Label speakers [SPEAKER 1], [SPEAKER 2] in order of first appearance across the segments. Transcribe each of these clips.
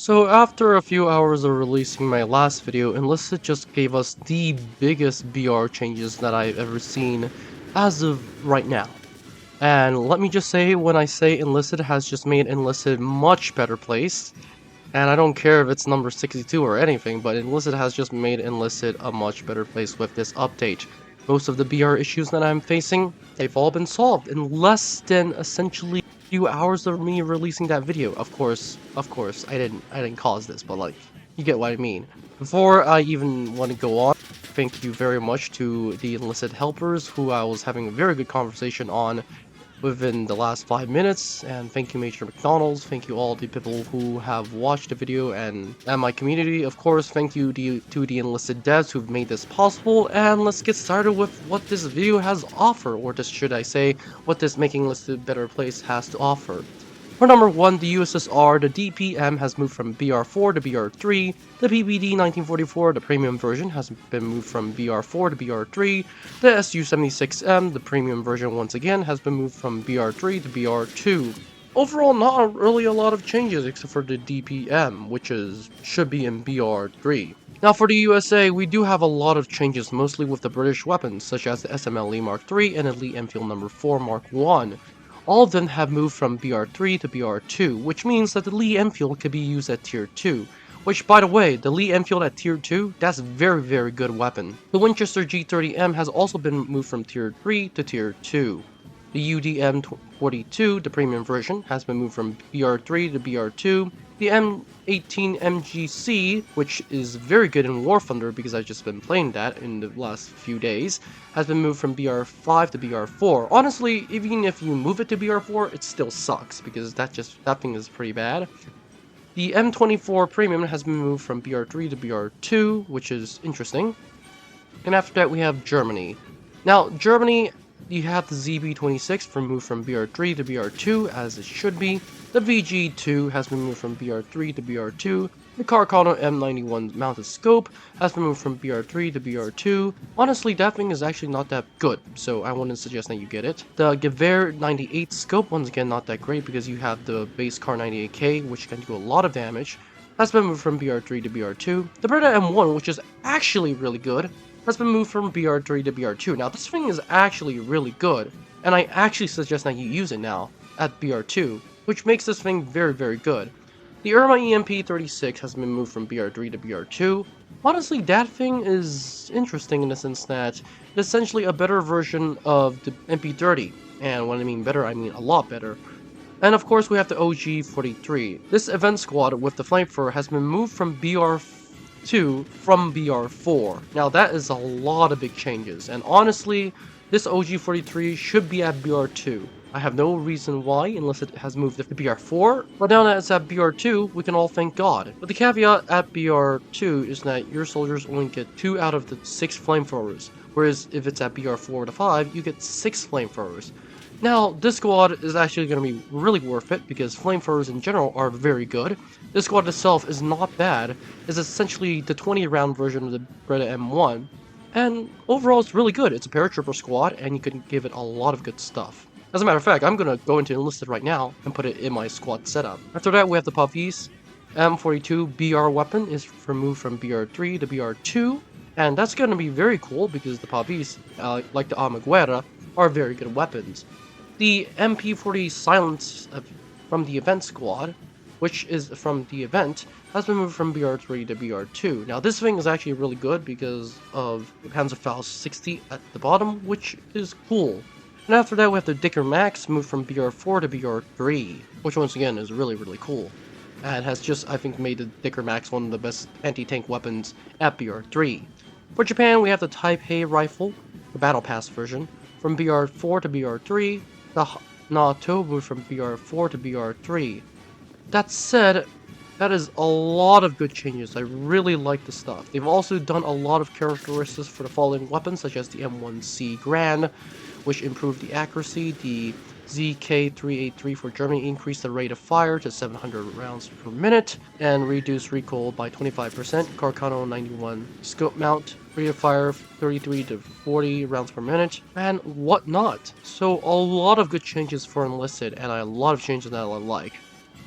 [SPEAKER 1] So after a few hours of releasing my last video, Enlisted just gave us the biggest BR changes that I've ever seen as of right now. And let me just say, when I say Enlisted has just made Enlisted much better place, and I don't care if it's number 62 or anything, but Enlisted has just made Enlisted a much better place with this update. Most of the BR issues that I'm facing, they've all been solved in less than essentially a few hours of me releasing that video. Of course, I didn't cause this, but like, you get what I mean. Before I even want to go on, thank you very much to the Enlisted helpers who I was having a very good conversation on within the last 5 minutes, and thank you Major McDonald's, thank you all the people who have watched the video, and my community, of course, thank you to the Enlisted devs who've made this possible, and let's get started with what this video has to offer, or just should I say, what this Making Enlisted a Better Place has to offer. For number 1, the USSR, the DPM has moved from BR4 to BR3, the PBD 1944, the premium version, has been moved from BR4 to BR3, the SU-76M, the premium version once again, has been moved from BR3 to BR2. Overall, not really a lot of changes except for the DPM, which should be in BR3. Now for the USA, we do have a lot of changes, mostly with the British weapons, such as the SMLE Mark III and the Lee Enfield No. 4 Mark I. All of them have moved from BR3 to BR2, which means that the Lee Enfield could be used at Tier 2. Which, by the way, the Lee Enfield at Tier 2, that's a very good weapon. The Winchester G30M has also been moved from Tier 3 to Tier 2. The UDM-42, the premium version, has been moved from BR3 to BR2. The M18 MGC, which is very good in War Thunder because I've just been playing that in the last few days, has been moved from BR5 to BR4. Honestly, even if you move it to BR4, it still sucks because that thing is pretty bad. The M24 Premium has been moved from BR3 to BR2, which is interesting. And after that, we have Germany. Now, Germany, you have the ZB26 moved from BR3 to BR2, as it should be. The VG2 has been moved from BR3 to BR2. The Carcano M91 mounted scope has been moved from BR3 to BR2. Honestly, that thing is actually not that good, so I wouldn't suggest that you get it. The Gewehr 98 scope, once again, not that great because you have the base Car 98K, which can do a lot of damage. Has been moved from BR3 to BR2. The Beretta M1, which is actually really good, has been moved from BR3 to BR2. Now, this thing is actually really good, and I actually suggest that you use it now at BR2, which makes this thing very good. The Irma EMP-36 has been moved from BR3 to BR2. Honestly, that thing is interesting in the sense that it's essentially a better version of the MP-30, and when I mean better, I mean a lot better. And of course, we have the OG-43. This event squad with the flamethrower has been moved from BR2 from BR4. Now that is a lot of big changes, and honestly, this OG-43 should be at BR2. I have no reason why, unless it has moved to BR4, but now that it's at BR2, we can all thank God. But the caveat at BR2 is that your soldiers only get 2 out of the 6 flamethrowers, whereas if it's at BR4 to 5, you get 6 flamethrowers. Now, this squad is actually going to be really worth it, because flamethrowers in general are very good. This squad itself is not bad, it's essentially the 20-round version of the Beretta M1, and overall it's really good. It's a paratrooper squad, and you can give it a lot of good stuff. As a matter of fact, I'm going to go into Enlisted right now and put it in my squad setup. After that, we have the Puppies. M42 BR weapon is removed from BR3 to BR2, and that's going to be very cool because the Puppies, like the Almaguera, are very good weapons. The MP40 Silence from the Event Squad, which is from the event, has been moved from BR3 to BR2. Now this thing is actually really good because of Panzerfaust 60 at the bottom, which is cool. And after that, we have the Dicker Max moved from BR4 to BR3, which once again is really cool. And has just, I think, made the Dicker Max one of the best anti-tank weapons at BR3. For Japan, we have the Taipei Rifle, the Battle Pass version, from BR4 to BR3. The Nato moved from BR4 to BR3. That said, that is a lot of good changes. I really like the stuff. They've also done a lot of characteristics for the following weapons, such as the M1C Grand, which improved the accuracy. The ZK383 for Germany increased the rate of fire to 700 rounds per minute and reduced recoil by 25%. Carcano 91 scope mount, rate of fire 33 to 40 rounds per minute, and whatnot. So a lot of good changes for Enlisted, and a lot of changes that I like.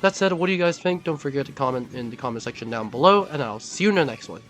[SPEAKER 1] That said, what do you guys think? Don't forget to comment in the comment section down below, and I'll see you in the next one.